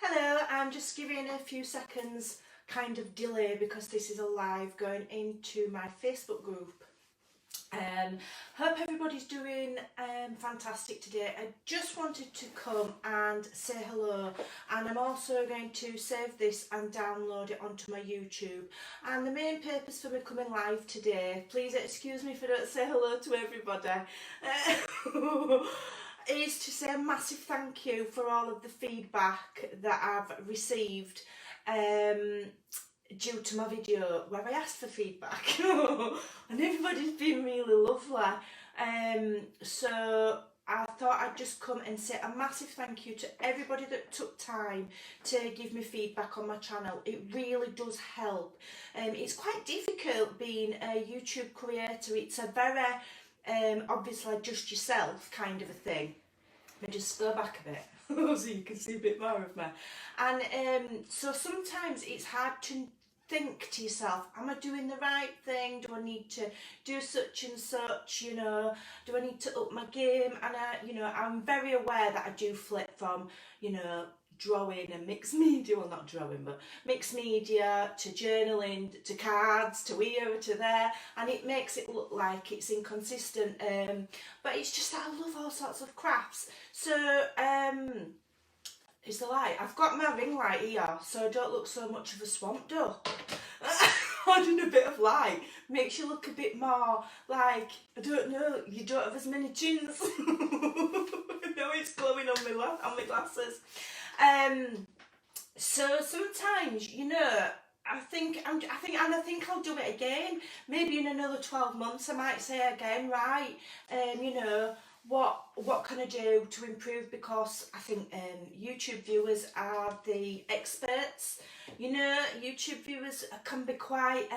Hello, I'm just giving a few seconds kind of delay because this is a live going into my Facebook group. Hope everybody's doing fantastic today. I just wanted to come and say hello, and I'm also going to save this and download it onto my YouTube. And the main purpose for me coming live today, please excuse me if I don't say hello to everybody, is to say a massive thank you for all of the feedback that I've received due to my video where I asked for feedback and everybody's been really lovely. So I thought I'd just come and say a massive thank you to everybody that took time to give me feedback on my channel. It really does help. It's quite difficult being a YouTube creator. It's a very obviously just yourself kind of a thing. Let me just go back a bit so you can see a bit more of me. And so sometimes it's hard to think to yourself, am I doing the right thing? Do I need to do such and such, you know? Do I need to up my game? And I'm very aware that I do flip from, drawing and mixed media, well not drawing but mixed media to journaling to cards to here to there, and it makes it look like it's inconsistent, but it's just that I love all sorts of crafts. So it's the light. I've got my ring light here so I don't look so much of a swamp duck. Adding a bit of light makes you look a bit more like, I don't know, you don't have as many chins. No, it's glowing on my glasses. So sometimes, I think I'll do it again. Maybe in another 12 months I might say again, right, what can I do to improve, because I think YouTube viewers are the experts. YouTube viewers can be quite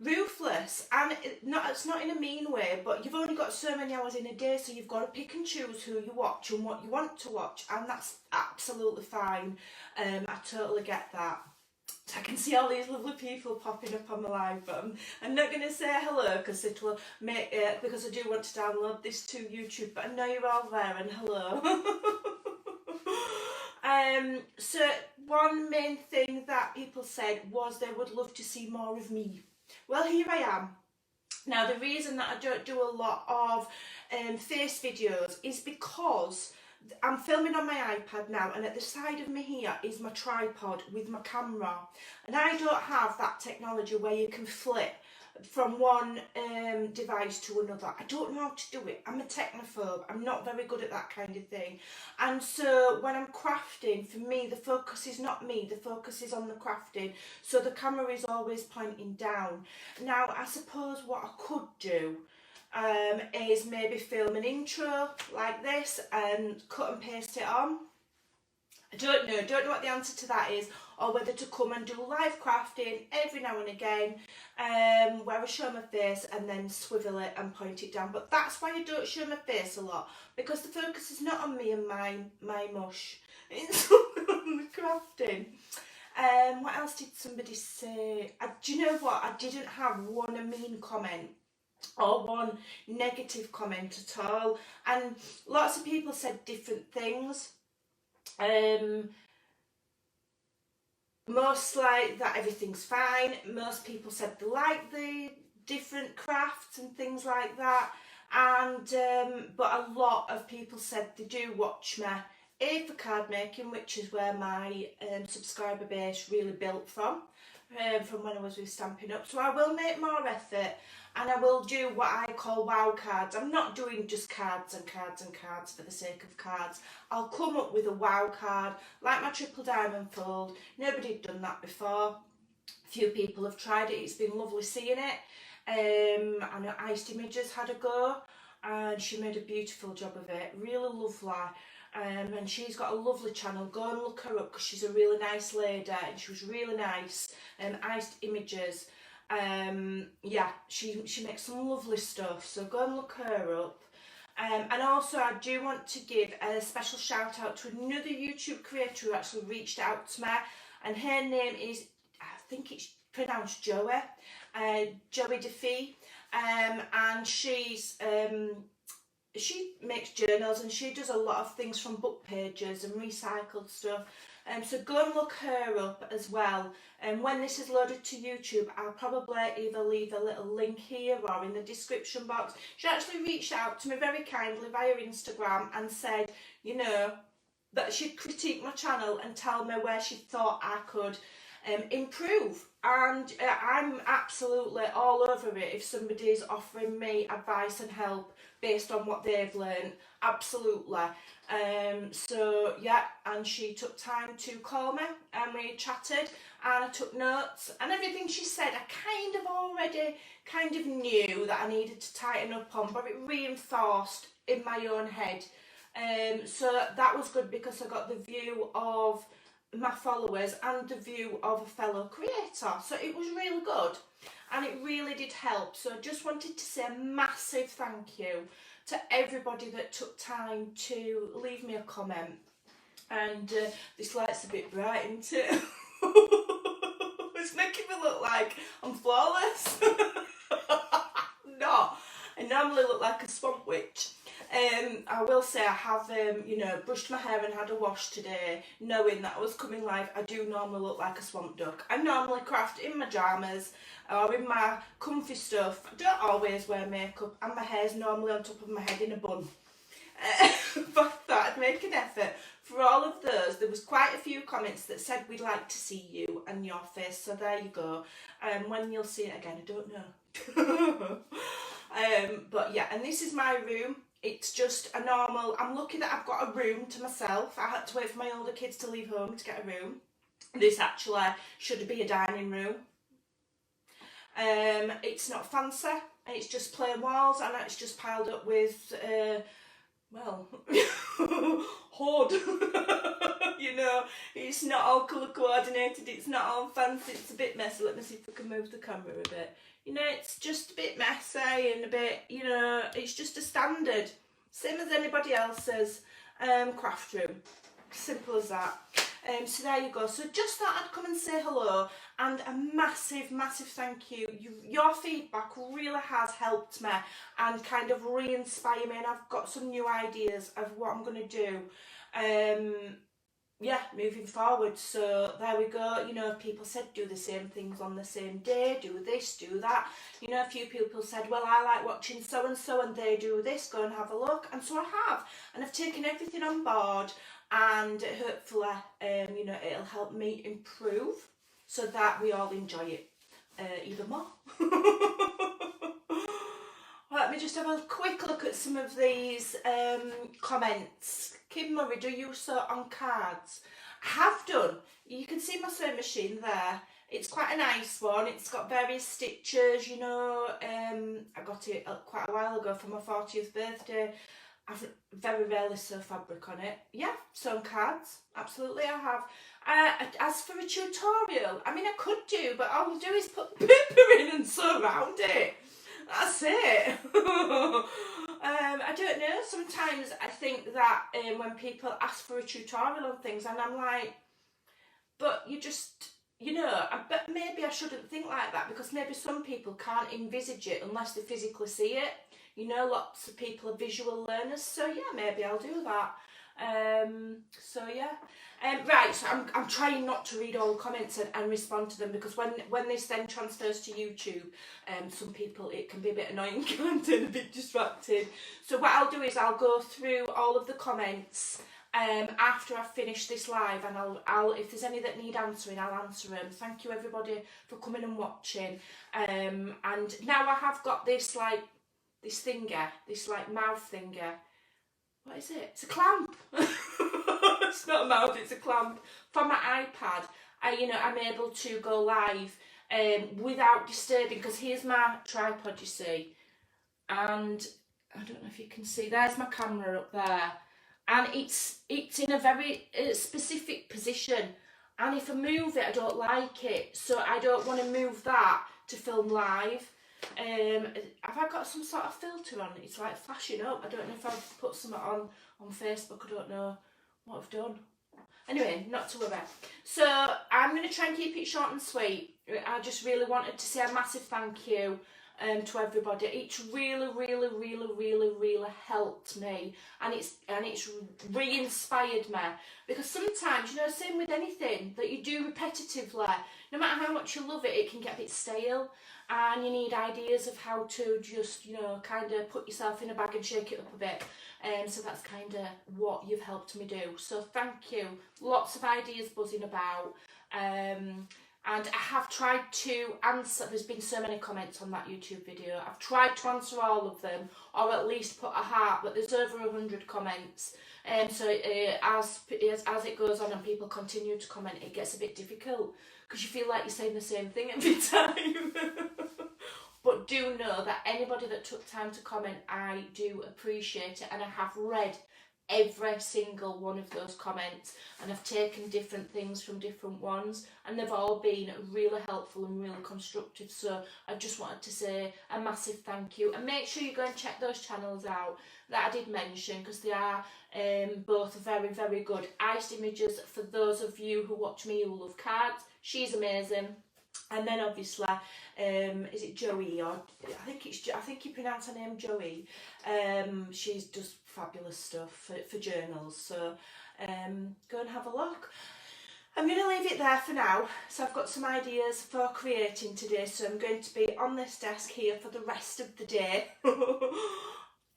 ruthless, and it's not in a mean way, but you've only got so many hours in a day, so you've got to pick and choose who you watch and what you want to watch, and that's absolutely fine. I totally get that. I can see all these lovely people popping up on my live, but I'm not going to say hello because it will make because I do want to download this to YouTube, but I know you're all there, and hello. So one main thing that people said was they would love to see more of me. Well, here I am. Now, the reason that I don't do a lot of face videos is because I'm filming on my iPad now, and at the side of me here is my tripod with my camera, and I don't have that technology where you can flip from one device to another. I don't know how to do it. I'm a technophobe. I'm not very good at that kind of thing. And so when I'm crafting, for me the focus is not me, the focus is on the crafting, so the camera is always pointing down. Now I suppose what I could do is maybe film an intro like this and cut and paste it on. I don't know what the answer to that is, or whether to come and do live crafting every now and again, where I show my face and then swivel it and point it down. But that's why I don't show my face a lot, because the focus is not on me and my mush, it's on the crafting. What else did somebody say? Do you know what? I didn't have one mean comment or one negative comment at all, and lots of people said different things. Most like that everything's fine. Most people said they like the different crafts and things like that, and but a lot of people said they do watch me for card making, which is where my subscriber base really built from when I was with Stampin' Up. So I will make more effort, and I will do what I call wow cards. I'm not doing just cards and cards and cards for the sake of cards. I'll come up with a wow card, like my triple diamond fold. Nobody had done that before. A few people have tried it. It's been lovely seeing it. I know Iced Images had a go, and she made a beautiful job of it. Really lovely. And she's got a lovely channel. Go and look her up because she's a really nice lady, and she was really nice. Iced Images. Yeah, she makes some lovely stuff, so go and look her up. And also I do want to give a special shout out to another YouTube creator who actually reached out to me, and her name is, I think it's pronounced Joey Defee, and she's she makes journals and she does a lot of things from book pages and recycled stuff. So go and look her up as well. And when this is loaded to YouTube, I'll probably either leave a little link here or in the description box. She actually reached out to me very kindly via Instagram and said, you know, that she'd critique my channel and tell me where she thought I could improve. And I'm absolutely all over it if somebody's offering me advice and help based on what they've learned. Absolutely. So yeah, and she took time to call me and we chatted and I took notes, and everything she said I already knew that I needed to tighten up on, but it reinforced in my own head. So that was good because I got the view of my followers and the view of a fellow creator, so it was really good and it really did help. So I just wanted to say a massive thank you to everybody that took time to leave me a comment. And this light's a bit bright, isn't it? It's making me look like I'm flawless. No, I normally look like a swamp witch. I will say I have, you know, brushed my hair and had a wash today, knowing that I was coming live. I do normally look like a swamp duck. I normally craft in my pyjamas or in my comfy stuff. I don't always wear makeup and my hair's normally on top of my head in a bun. But I thought I'd make an effort. For all of those, there was quite a few comments that said we'd like to see you and your face, so there you go. When you'll see it again, I don't know. But yeah, and this is my room. It's just a normal, I'm lucky that I've got a room to myself. I had to wait for my older kids to leave home to get a room. This actually should be a dining room. It's not fancy, it's just plain walls and it's just piled up with, well, hoard. You know, it's not all colour coordinated, it's not all fancy, it's a bit messy. Let me see if I can move the camera a bit. You know, it's just a bit messy and a bit, you know, it's just a standard, same as anybody else's craft room. Simple as that. So there you go. So just thought I'd come and say hello, and a massive, massive thank you. Your feedback really has helped me and kind of re-inspire me, and I've got some new ideas of what I'm going to do. Yeah, moving forward. So there we go. You know, people said do the same things on the same day, do this, do that. You know, a few people said, well, I like watching so and so and they do this, go and have a look. And so I have, and I've taken everything on board, and hopefully you know, it'll help me improve so that we all enjoy it even more. Let me just have a quick look at some of these comments. Kim Murray, do you sew on cards? I have done. You can see my sewing machine there. It's quite a nice one. It's got various stitches, you know. I got it quite a while ago for my 40th birthday. I've very rarely sew fabric on it. Yeah, sewn cards. Absolutely, I have. As for a tutorial, I mean, I could do, but all I'll do is put paper in and sew around it. That's it. I don't know, sometimes I think that when people ask for a tutorial on things, and I'm like, but you just, you know, but maybe I shouldn't think like that, because maybe some people can't envisage it unless they physically see it. You know, lots of people are visual learners, so yeah, maybe I'll do that. So yeah. Right, so I'm trying not to read all the comments and respond to them, because when this then transfers to YouTube, some people, it can be a bit annoying, can't it, a bit distracted. So what I'll do is I'll go through all of the comments after I've finished this live, and I'll if there's any that need answering, I'll answer them. Thank you everybody for coming and watching. And now I have got this like this thinger, this like mouth thinger. What is it? It's a clamp. It's not a mouth, it's a clamp. For my iPad, I'm able to go live without disturbing, because here's my tripod, you see. And I don't know if you can see, there's my camera up there. And it's in a very specific position. And if I move it, I don't like it. So I don't want to move that to film live. Have I got some sort of filter on? It's like flashing up. I don't know if I've put something on Facebook. I don't know what I've done. Anyway, not to worry. So I'm going to try and keep it short and sweet. I just really wanted to say a massive thank you to everybody. It's really helped me, and it's re-inspired me, because sometimes, you know, same with anything that you do repetitively, no matter how much you love it, it can get a bit stale, and you need ideas of how to just, you know, kind of put yourself in a bag and shake it up a bit. So that's kind of what you've helped me do. So thank you. Lots of ideas buzzing about. And I have tried to answer, there's been so many comments on that YouTube video, I've tried to answer all of them, or at least put a heart, but there's over 100 comments. So as it goes on and people continue to comment, it gets a bit difficult, because you feel like you're saying the same thing every time. But do know that anybody that took time to comment, I do appreciate it, and I have read every single one of those comments, and I've taken different things from different ones, and they've all been really helpful and really constructive. So I just wanted to say a massive thank you, and make sure you go and check those channels out that I did mention, because they are both very good. Iced Images, for those of you who watch me who love cards, she's amazing. And then obviously, is it Joey, or I think you pronounce her name Joey. She's just fabulous stuff for journals. So go and have a look. I'm going to leave it there for now. So I've got some ideas for creating today. So I'm going to be on this desk here for the rest of the day,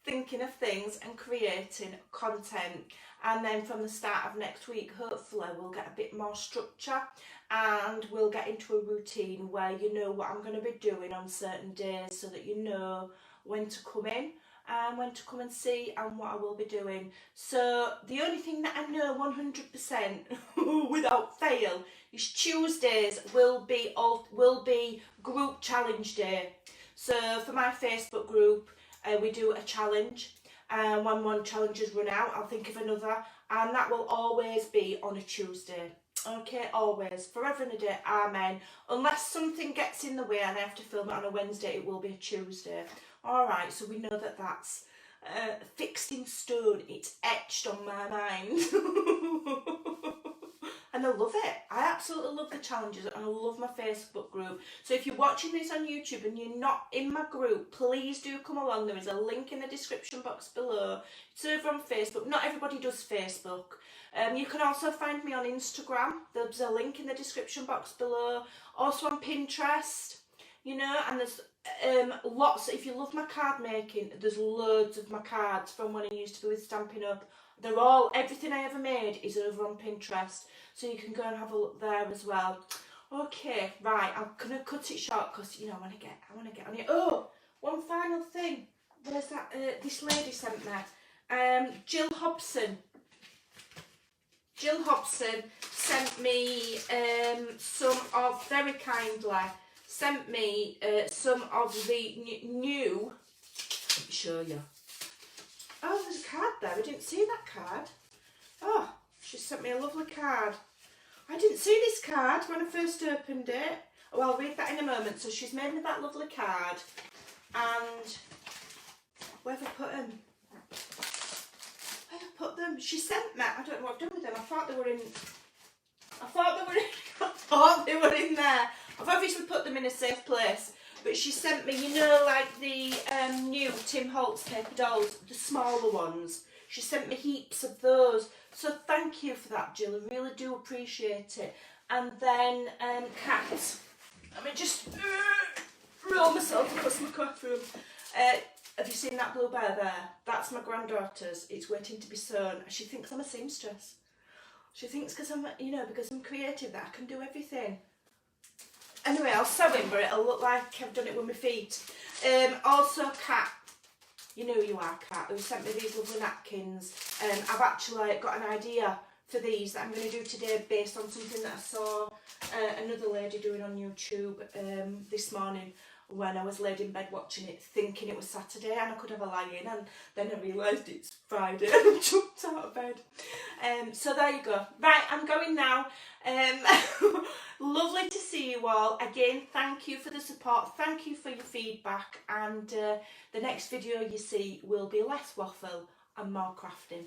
thinking of things and creating content. And then from the start of next week, hopefully we'll get a bit more structure, and we'll get into a routine where you know what I'm going to be doing on certain days, so that you know when to come in and when to come and see, and what I will be doing. So the only thing that I know 100% without fail is Tuesdays will be group challenge day. So for my Facebook group, we do a challenge. When one challenge has run out, I'll think of another, and that will always be on a Tuesday. Okay, always, forever and a day, amen. Unless something gets in the way and I have to film it on a Wednesday, it will be a Tuesday. Alright, so we know that that's fixed in stone, it's etched on my mind. And I love it. I absolutely love the challenges, and I love my Facebook group. So if you're watching this on YouTube and you're not in my group, please do come along. There is a link in the description box below. It's over on Facebook. Not everybody does Facebook. You can also find me on Instagram. There's a link in the description box below. Also on Pinterest, you know, and there's lots. If you love my card making, there's loads of my cards from when I used to be with Stampin' Up. They're all, everything I ever made is over on Pinterest, so you can go and have a look there as well. Okay, right, I'm gonna cut it short because, you know, I want to get on it. Oh, one final thing. Where's that? This lady sent me. Jill Hobson. Jill Hobson sent me some of, very kindly, sent me some of the new. Let me show you. Oh, there's a card there. I didn't see that card. Oh, she sent me a lovely card. I didn't see this card when I first opened it. Oh, I'll read that in a moment. So she's made me that lovely card. And where have I put them? Where have I put them? She sent me, I don't know what I've done with them. I thought they were in there. I've obviously put them in a safe place. But she sent me, you know, like the new Tim Holtz paper dolls, the smaller ones. She sent me heaps of those. So thank you for that, Jill. I really do appreciate it. And then cats. Let me just roll myself across my bathroom. Have you seen that blue bear there? That's my granddaughter's. It's waiting to be sewn. She thinks I'm a seamstress. She thinks because I'm creative, that I can do everything. Anyway, I'll sew him, but it'll look like I've done it with my feet. Also, Kat, you know who you are, Kat, who sent me these lovely napkins. I've actually got an idea for these that I'm going to do today based on something that I saw another lady doing on YouTube this morning when I was laid in bed watching it, thinking it was Saturday and I could have a lie in, and then I realised it's Friday and I jumped out of bed. So there you go. Right, I'm going now. Lovely to see you all. Again, thank you for the support, thank you for your feedback, and the next video you see will be less waffle and more crafting.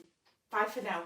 Bye for now.